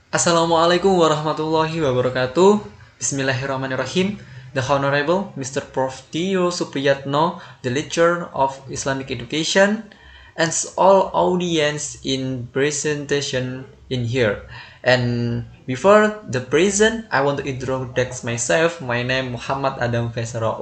Assalamualaikum warahmatullahi wabarakatuh. Bismillahirrahmanirrahim. The Honorable Mr. Prof. Triyo Supriyatno, the lecturer of Islamic Education, and all audience in presentation in here. And before the present, I want to introduce myself. My name Muhammad Adam Faisal.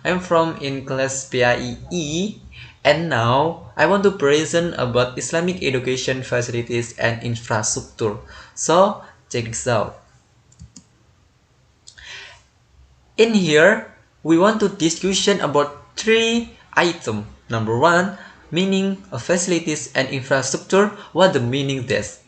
I'm from in class PIE. And now, I want to present about Islamic education facilities and infrastructure. So, check this out. In here, we want to discussion about three items. Number one, meaning of facilities and infrastructure. What the meaning this?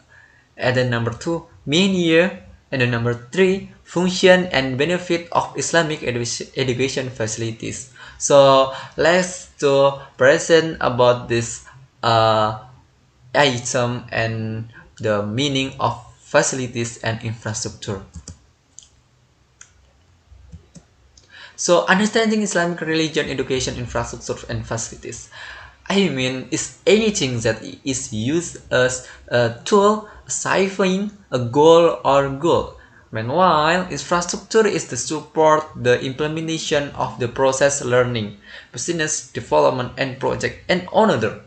And then number two, main year. And then number three, function and benefit of Islamic education facilities. So let's to present about this item and the meaning of facilities and infrastructure. So understanding Islamic religion, education, infrastructure, and facilities. I mean, is anything that is used as a tool, achieving a goal or goal. Meanwhile, infrastructure is to support the implementation of the process learning, business development, and project, and another.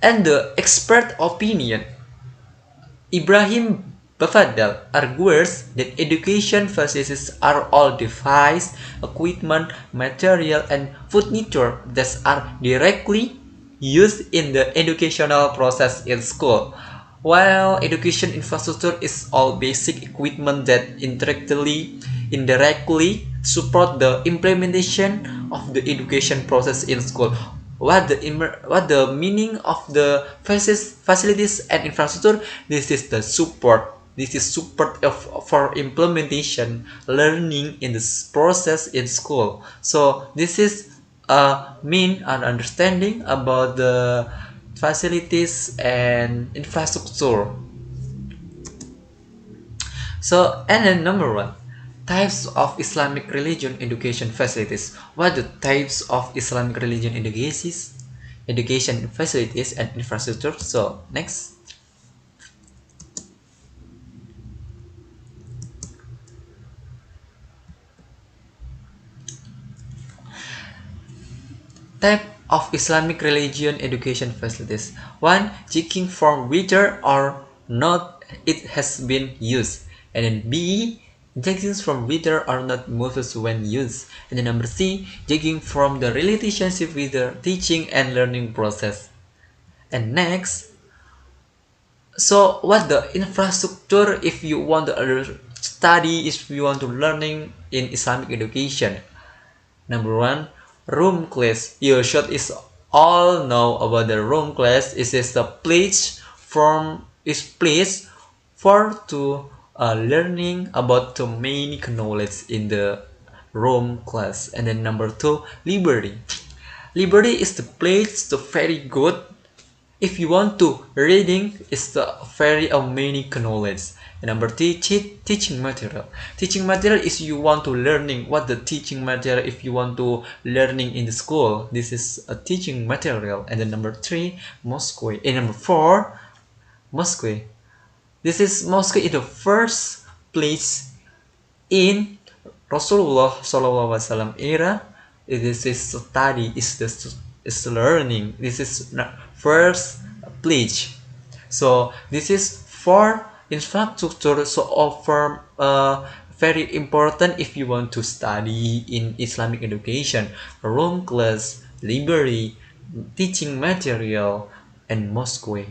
And the expert opinion. Ibrahim Bafadal argues that education facilities are all devices, equipment, material, and furniture that are directly used in the educational process in school, while education infrastructure is all basic equipment that indirectly support the implementation of the education process in school. What the meaning of the facilities and infrastructure? This is the support. This is support for implementation learning in this process in school. So this is a mean and understanding about the facilities and infrastructure. So, and then number one, types of Islamic religion education facilities. What are the types of Islamic religion education facilities and infrastructure? So, next. Type of Islamic religion education facilities. One, checking from whether or not it has been used. And then B, judging from whether or not moves when used. And then number C, judging from the relationship with the teaching and learning process. And next, so what the infrastructure if you want to study, if you want to learning in Islamic education? Number one, room class. You should is all know about the room class. It is the place for to learning about the main knowledge in the room class. And then number two, library. Library is the place to very good. If you want to reading, is the very many knowledge. And number three, teaching material. Teaching material is you want to learning what the teaching material if you want to learning in the school. This is a teaching material. And then number three, mosque. And number four, mosque. This is mosque is the first place in Rasulullah SAW era. This is study, is learning. This is first place. So this is for infrastructure. So offer very important if you want to study in Islamic education. Room class, library, teaching material, and mosque.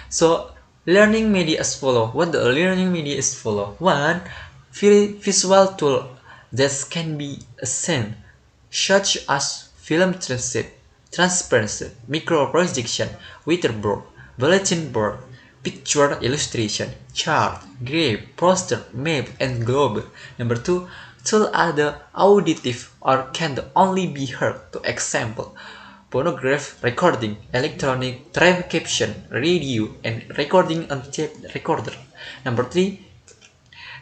So learning media as follow. What the learning media is follow? One, visual tool that can be seen, such as film transparency, micro projection, whiteboard, bulletin board, picture illustration, chart, graph, poster, map, and globe. Number two, tools are the auditive or can only be heard. To example, phonograph recording, electronic time caption, radio, and recording on tape recorder. Number three,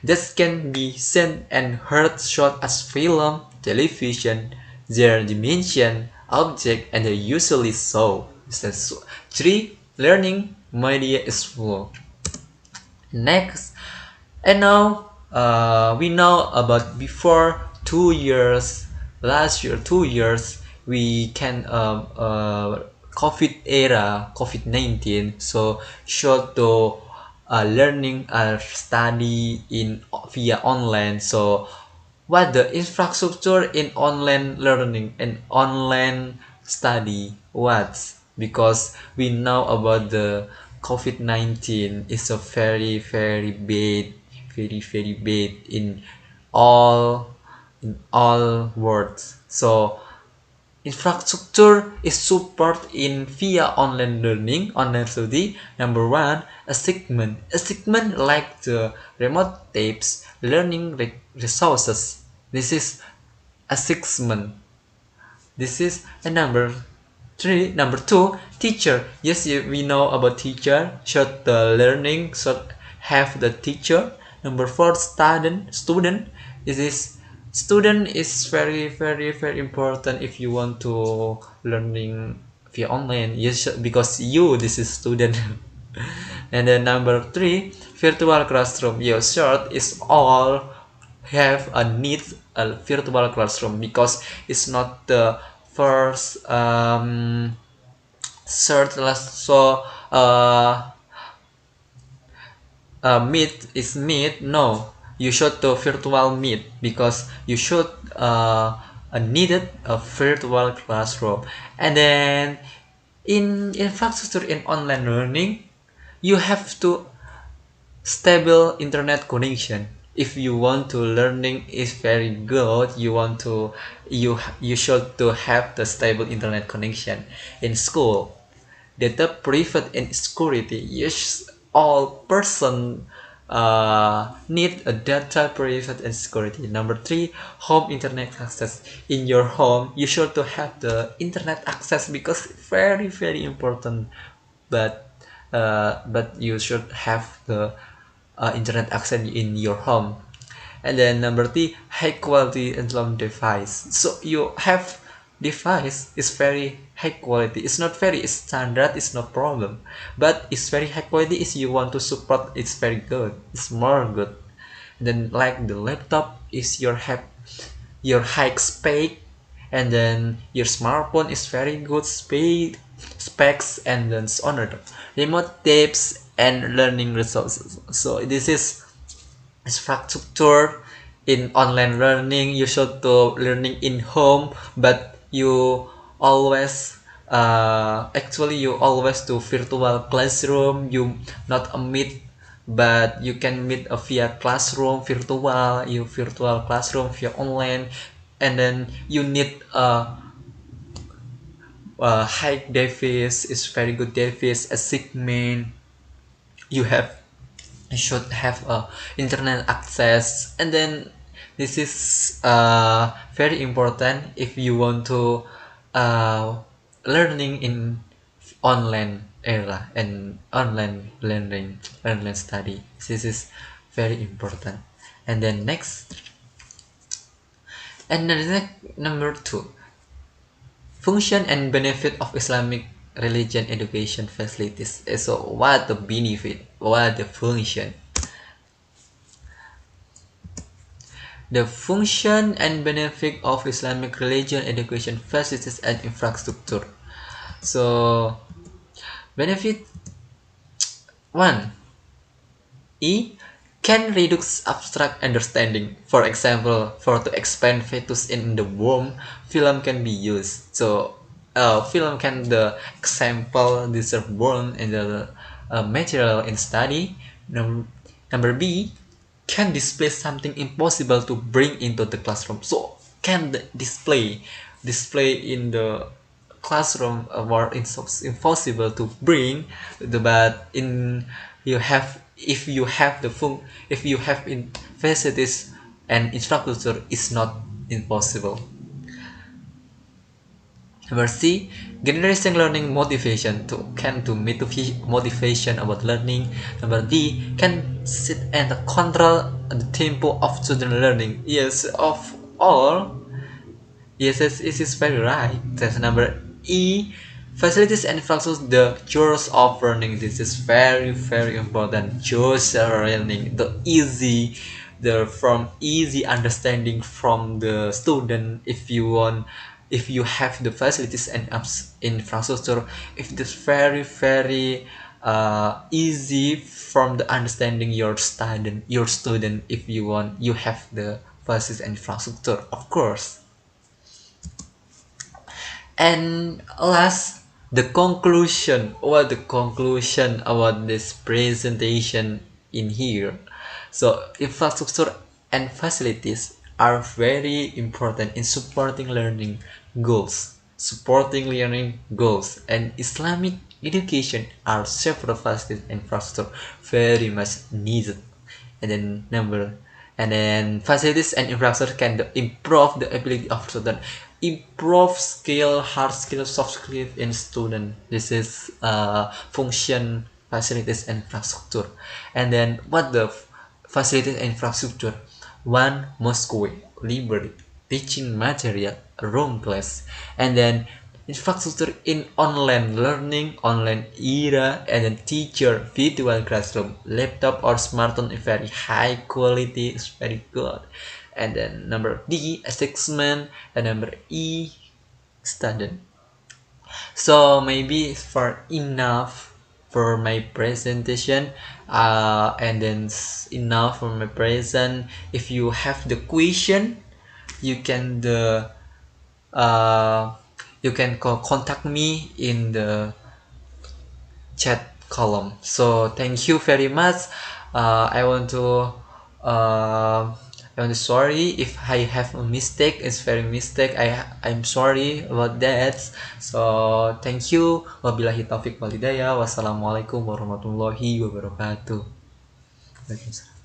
that can be seen and heard shot as film, television, their dimension, object, and they usually so. So, 3. Learning media is full. Next, and now we know about before 2 years, last year 2 years, we can COVID era, COVID-19, so show to learning or study in via online. So what the infrastructure in online learning and online study, what, because we know about the COVID-19 is a very bad all in all worlds. So infrastructure is support in via online learning, online study. Number one, a segment like the remote tapes, learning resources. This is a segment. This is a number three. Number two, teacher. Yes, we know about teacher. Should the learning should have the teacher. Number four, student. Student. This is student is very important if you want to learning via online. Yes, because you this is student. And then number three, virtual classroom. Your short is all have a need a virtual classroom because it's not the first third last. So meet is meet, no, you should do virtual meet because you should needed a virtual classroom. And then in infrastructure in online learning, you have to stable internet connection. If you want to learning is very good, you want to you should to have the stable internet connection in school. Data private and security. Yes, all person need a data private and security. Number three, home internet access. In your home, you should to have the internet access because very important. But you should have the internet access in your home. And then number three, high quality and long device. So you have device is very high quality. It's not very standard, it's no problem, but it's very high quality. Is you want to support, it's very good, it's more good. And then like the laptop is your high spec, and then your smartphone is very good speed specs, and then so on. Remote tapes and learning resources. So this is infrastructure in online learning. You should do learning in home, but you always actually you always do virtual classroom. You not a meet, but you can meet via classroom virtual, you virtual classroom via online. And then you need high device is very good device, a segment. You should have internet access. And then this is very important if you want to learning in online era and online learning, online study. This is very important. And then next, and then number two, function and benefit of Islamic religion education facilities. So what the benefit, what the function? The function and benefit of Islamic religion education facilities and infrastructure. So benefit one, can reduce abstract understanding. For example, for to expand fetus in the womb, film can be used. So film can the example deserve born in the material in study. Number B, can display something impossible to bring into the classroom. So can display in the classroom or impossible to bring the, but in you have, if you have the if you have in facilities and infrastructure, is not impossible. Number C, generation learning motivation to meet motivation about learning. Number D, can sit and control the tempo of student learning. Yes, of all. Yes, it is very right. That's number E. Facilities and infrastructure, the chores of learning. This is very, very important. Chores of learning, the easy, the from easy understanding from the student. If you want, if you have the facilities and infrastructure, if it is very, very easy from the understanding your student. If you want, you have the facilities and infrastructure, of course. And last, the conclusion. What the conclusion about this presentation in here? So infrastructure and facilities are very important in supporting learning goals. Supporting learning goals and Islamic education are several facilities and infrastructure very much needed. And then facilities and infrastructure can improve the ability of student, improve skill, hard skill, soft skill in student. This is function facilities and infrastructure. And then what the facilities and infrastructure? One, Moscow library, teaching material, room class, and then infrastructure in online learning, online era, and then teacher, virtual classroom, laptop or smartphone is very high quality, is very good. And then number D, assessment, and number E, student. So maybe for enough for my presentation, and then enough for my present. If you have the question, you can the you can contact me in the chat column. So thank you very much. I want to sorry if I have a mistake. It's very mistake. I'm sorry about that. So thank you. Wabillahi taufik wal hidayah. Wassalamualaikum warahmatullahi wabarakatuh. Waalaikumsalam.